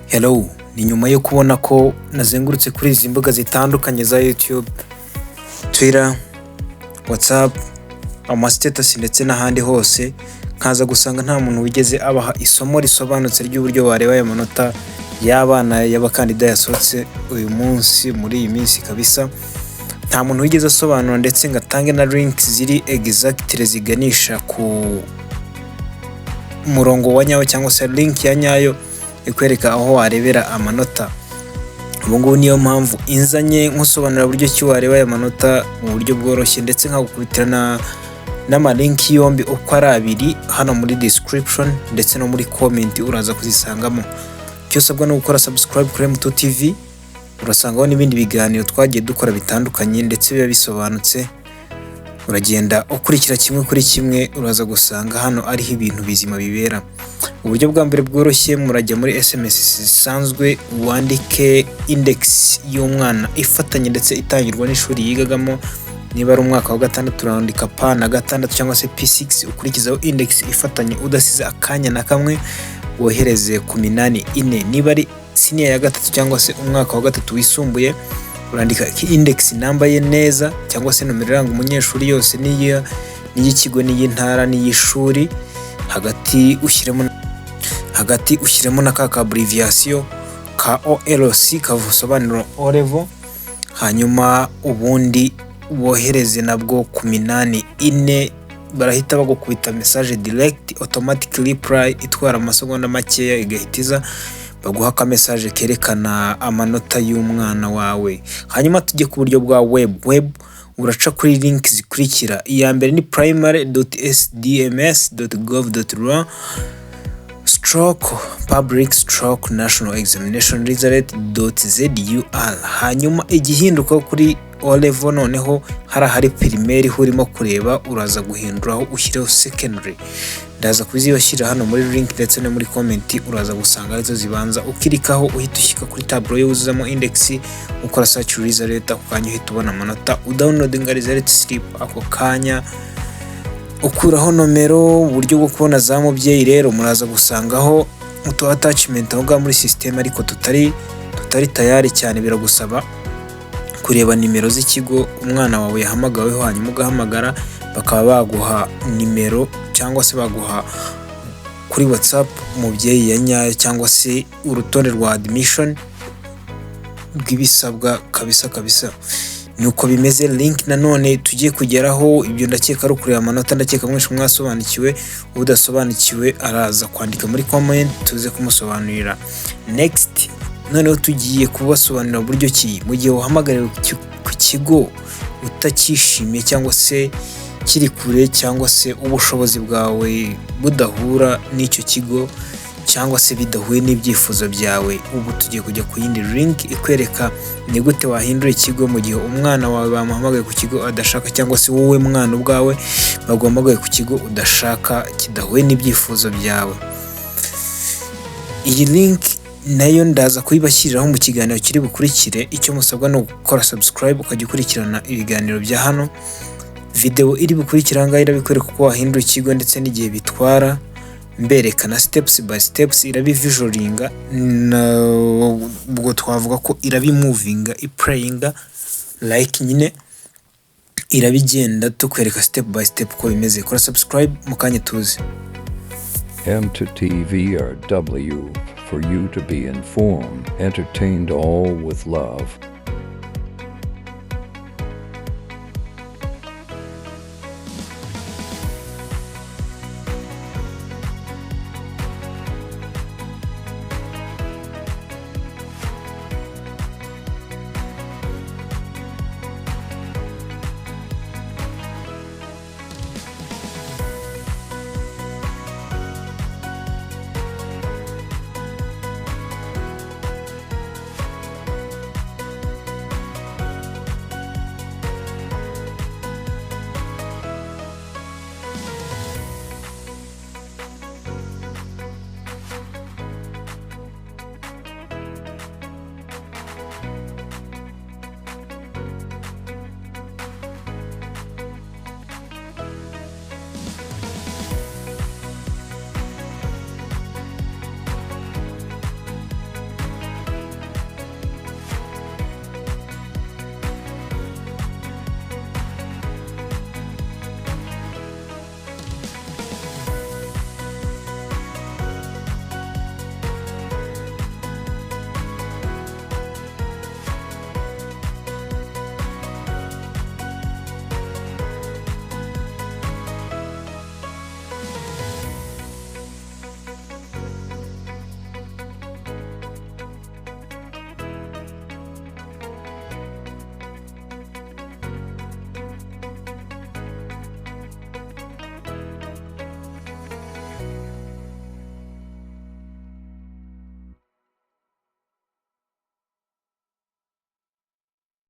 Hello, ni nyuma yo kubona ko nazengurutse kuri izi mbuga zitandukanye za YouTube, Twitter, WhatsApp, amastatus ndetse n'ahandi hose, nkaza gusanga nta muntu wigeze abaha isomo risobanutse ry'uburyo bareba aya manota y'abana y'abakandida yasohotse uyu munsi muri iyi minsi kabisa. Nta muntu wigeze asobanura ndetse ngatange na links ziri exactly ziganisha ku murongo wa nyawo cyangwa se link ya nyayo ikwereka aho warebera amanota. Ubu ngubu niyo mpamvu inzanye nkusobanura buryo ki wareba aya manota mu buryo bworoshye, ndetse nkagukubitirana n'ama link yombi uko ari abiri hano muri description ndetse no muri comment uraza kuzisangamo. Cyo usabwa no gukora subscribe kuri M2 TV, urasangaho n'ibindi biganiro twagiye dukora bitandukanye ndetse biba bisobanutse. Uragenda ukurikira kimwe kuri kimwe, uraza gusanga hano ariho ibintu bizima bibera. Uburyo bwa mbere bworoshye, murajya muri SMS zisanzwe wandike index y'umwana ifatanye ndetse itangirwa n'ishuri yigagamo. Niba ari umwaka wa gatandatu urandika P na gatandatu cyangwa se P6, ukurikizaho index ifatanye udasize akanya na kamwe, wohereze ku 84. Niba ari senior ya gatatu cyangwa se umwaka wa gatatu wisumbuye, urandika index number ye neza cyangwa se nomero iranga umunyeshuri yose n'iy'ikigo n'iy'intara n'iy'ishuri, hagati ushyiremo na ka abbreviation ka OLC kavusobanura O level, hanyuma ubundi wohereze nabwo ku 84. Barahita bagukubita message direct automatic reply itwara amasegonda makeya igahitiza baguha ka message kerekana amanota y'umwana wawe. Hanyuma tujye ku buryo bwa web uraca kuri link zikurikira. Iya mbere ni primary.sdms.gov.rw/public/national-examination-result.zur. hanyuma igihinduka kuri O level noneho hari primaire urimo kureba, uraza guhinduraho ushyireho secondary. Ndaza kuzibashyira hano muri link ndetse no muri comment, uraza gusanga arizo zibanza. Ukirikaho uhita ushyika kuri tableau yuzuzamo index, ukora search result, ako kanya uhita ubona amanota, udownloadinga result slip ako kanya, ukuraho nomero. Uburyo bwo kubona za mubyeyi rero muraza gusangaho utu attachment aho muri system, ariko tutari tayari cyane. Biragusaba kureba nimero z'ikigo umwana wawe yahamagaweho, hanyuma ugahamagara bakaba baguha nimero cyangwa se baguha kuri WhatsApp umubyeyi ya nyayo cyangwa se urutonde rwa admission rw'ibisabwa kabisa. Nuko bimeze. Link nanone tugiye kugeraho ibyo ndakeka ari kureba amanota, ndakeka mwinshi mwasobanukiwe. Udasobanukiwe araza kwandika muri comment tuze kumusobanurira. Next, noneho tugiye kubasobanurira buryo ki mu gihe uhamagariwe ku kigo utakishimiye cyangwa se kiri kure, cyangwa se ubushobozi bwawe budahura n'icyo kigo, cyangwa se bidahuye n'ibyifuzo byawe. Ubu tugiye kujya ku yindi link ikwereka ni gute wahindura ikigo mu gihe umwana wawe bamuhamagaye ku kigo adashaka, cyangwa se wowe mwana ubwawe baguhamagaye ku kigo udashaka kidahuye n'ibyifuzo byawe. Iyi link nayo ndaza kuyibashyiriraho mu kiganiro kiri bukurikire. Icyo musabwa no gukora subscribe ukajya ukurikirana ibiganiro bya hano. Video iri bukurikira ngaho irabikwereka uko wahindura ikigo ndetse n'igihe bitwara, mberekana steps by steps, irabivisualinga, ubwo twavuga ko irabimuvinga, iplayinga like nyine irabigenda tukwereka step by step uko bimeze. Kora subscribe mukanye tuze. M2 TV or W for you to be informed, entertained, all with love.